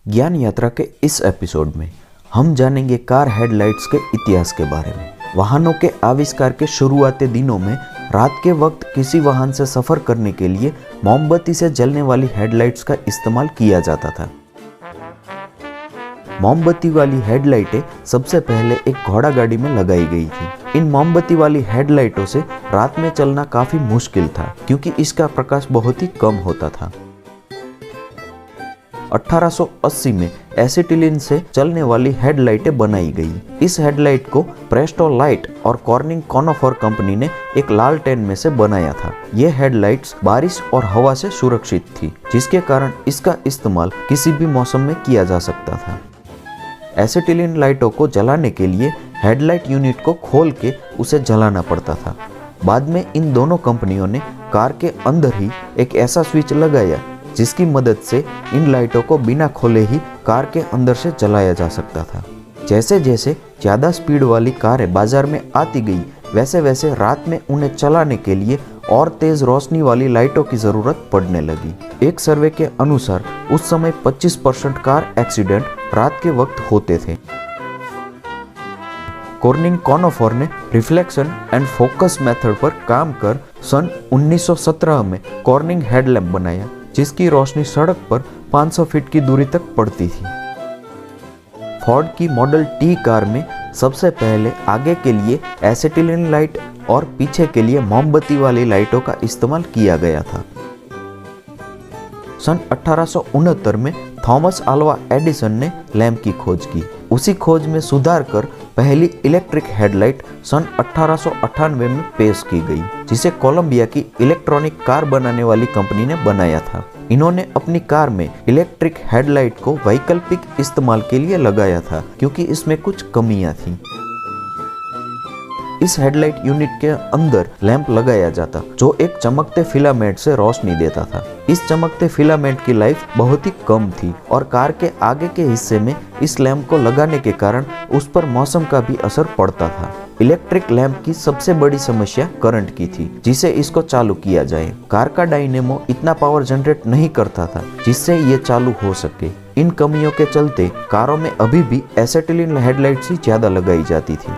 ज्ञान यात्रा के इस एपिसोड में हम जानेंगे कार हेडलाइट्स के इतिहास के बारे में। वाहनों के आविष्कार के शुरुआती दिनों में रात के वक्त किसी वाहन से सफर करने के लिए मोमबत्ती से जलने वाली हेडलाइट्स का इस्तेमाल किया जाता था। मोमबत्ती वाली हेडलाइटें सबसे पहले एक घोड़ा गाड़ी में लगाई गई थी। इन मोमबत्ती वाली हेडलाइटों से रात में चलना काफी मुश्किल था क्योंकि इसका प्रकाश बहुत ही कम होता था। 1880 में एसिटिलीन से चलने वाली हेडलाइटें बनाई गई। इस हेडलाइट को प्रेस्टो लाइट और कॉर्निंग कॉनोफर कंपनी ने एक लालटेन में से बनाया था। ये हेडलाइट्स बारिश और हवा से सुरक्षित थी, जिसके कारण इसका इस्तेमाल किसी भी मौसम में किया जा सकता था। एसिटिलीन लाइटों को जलाने के लिए हेडलाइट यूनिट को खोल के उसे जलाना पड़ता था। बाद में इन दोनों कंपनियों ने कार के अंदर ही एक ऐसा स्विच लगाया जिसकी मदद से इन लाइटों को बिना खोले ही कार के अंदर से जलाया जा सकता था। जैसे जैसे ज़्यादा स्पीड वाली कारें बाजार में आती गई, वैसे वैसे रात में उन्हें चलाने के लिए और तेज रोशनी वाली लाइटों की ज़रूरत पड़ने लगी। एक सर्वे के अनुसार उस समय 25% कार एक्सीडेंट रात के वक्त होते थे। कॉर्निंग कॉनोफर ने रिफ्लेक्शन एंड फोकस मेथड पर काम कर सन 1917 में कॉर्निंग हेडलैम्प बनाया, जिसकी रोशनी सड़क पर 500 फीट की दूरी तक पड़ती थी। फोर्ड की मॉडल टी कार में सबसे पहले आगे के लिए एसिटिलीन लाइट और पीछे के लिए मोमबत्ती वाली लाइटों का इस्तेमाल किया गया था। सन 1869 में थॉमस अल्वा एडिसन ने लैंप की खोज की। उसी खोज में सुधार कर पहली इलेक्ट्रिक हेडलाइट सन 1898 में पेश की गई, जिसे कोलंबिया की इलेक्ट्रॉनिक कार बनाने वाली कंपनी ने बनाया था। इन्होंने अपनी कार में इलेक्ट्रिक हेडलाइट को वैकल्पिक इस्तेमाल के लिए लगाया था क्योंकि इसमें कुछ कमियां थीं। इस हेडलाइट यूनिट के अंदर लैंप लगाया जाता जो एक चमकते फिलामेंट से रोशनी देता था। इस चमकते फिलामेंट की लाइफ बहुत ही कम थी और कार के आगे के हिस्से में इस लैंप को लगाने के कारण उस पर मौसम का भी असर पड़ता था। इलेक्ट्रिक लैंप की सबसे बड़ी समस्या करंट की थी, जिसे इसको चालू किया जाए। कार का डायनेमो इतना पावर जनरेट नहीं करता था जिससे ये चालू हो सके। इन कमियों के चलते कारों में अभी भी एसिटिलीन हेडलाइट्स ही ज्यादा लगाई जाती थी।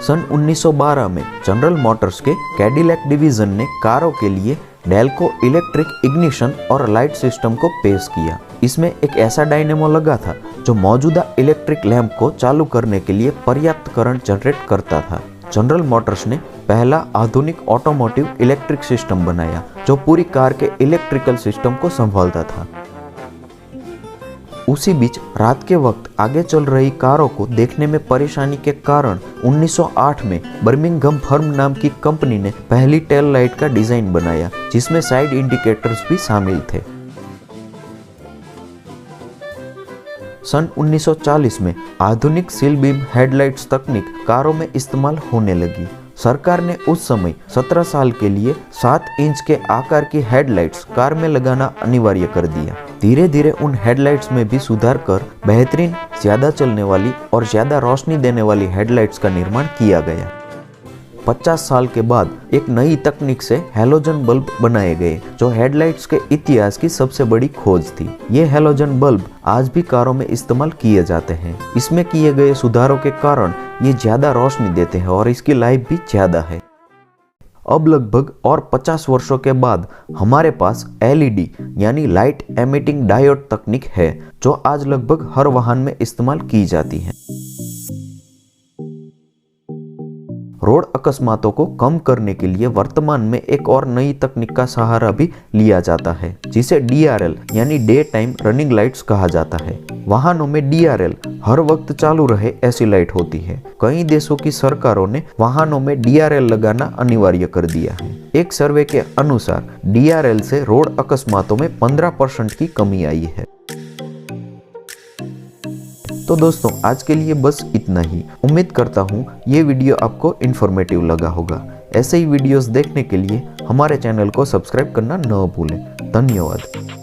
सन 1912 में जनरल मोटर्स के कैडिलैक डिवीजन ने कारों के लिए डेल्को इलेक्ट्रिक इग्निशन और लाइट सिस्टम को पेश किया। इसमें एक ऐसा डायनेमो लगा था जो मौजूदा इलेक्ट्रिक लैंप को चालू करने के लिए पर्याप्त करंट जनरेट करता था। जनरल मोटर्स ने पहला आधुनिक ऑटोमोटिव इलेक्ट्रिक सिस्टम बनाया जो पूरी कार के इलेक्ट्रिकल सिस्टम को संभालता था। उसी बीच रात के वक्त आगे चल रही कारों को देखने में परेशानी के कारण 1908 में बर्मिंघम फर्म नाम की कंपनी ने पहली टेल लाइट का डिजाइन बनाया, जिसमें साइड इंडिकेटर्स भी शामिल थे। सन 1940 में आधुनिक सील बीम हेडलाइट्स तकनीक कारों में इस्तेमाल होने लगी। सरकार ने उस समय 17 साल के लिए 7 इंच के आकार की हेडलाइट्स कार में लगाना अनिवार्य कर दिया। धीरे धीरे उन हेडलाइट्स में भी सुधार कर बेहतरीन, ज्यादा चलने वाली और ज्यादा रोशनी देने वाली हेडलाइट्स का निर्माण किया गया। 50 साल के बाद एक नई तकनीक से हैलोजन बल्ब बनाए गए, जो हेडलाइट्स के इतिहास की सबसे बड़ी खोज थी। ये हैलोजन बल्ब आज भी कारों में इस्तेमाल किए जाते हैं। इसमें किए गए सुधारों के कारण ये ज्यादा रोशनी देते हैं और इसकी लाइफ भी ज्यादा है। अब लगभग और 50 वर्षों के बाद हमारे पास एलईडी यानी लाइट एमिटिंग डायोड तकनीक है, जो आज लगभग हर वाहन में इस्तेमाल की जाती है। रोड अकस्मातों को कम करने के लिए वर्तमान में एक और नई तकनीक का सहारा भी लिया जाता है, जिसे DRL यानी डे टाइम रनिंग लाइट्स कहा जाता है। वाहनों में DRL हर वक्त चालू रहे ऐसी लाइट होती है। कई देशों की सरकारों ने वाहनों में DRL लगाना अनिवार्य कर दिया है। एक सर्वे के अनुसार DRL से रोड अकस्मातों में 15% की कमी आई है। तो दोस्तों, आज के लिए बस इतना ही। उम्मीद करता हूँ ये वीडियो आपको इन्फॉर्मेटिव लगा होगा। ऐसे ही वीडियोस देखने के लिए हमारे चैनल को सब्सक्राइब करना न भूलें। धन्यवाद।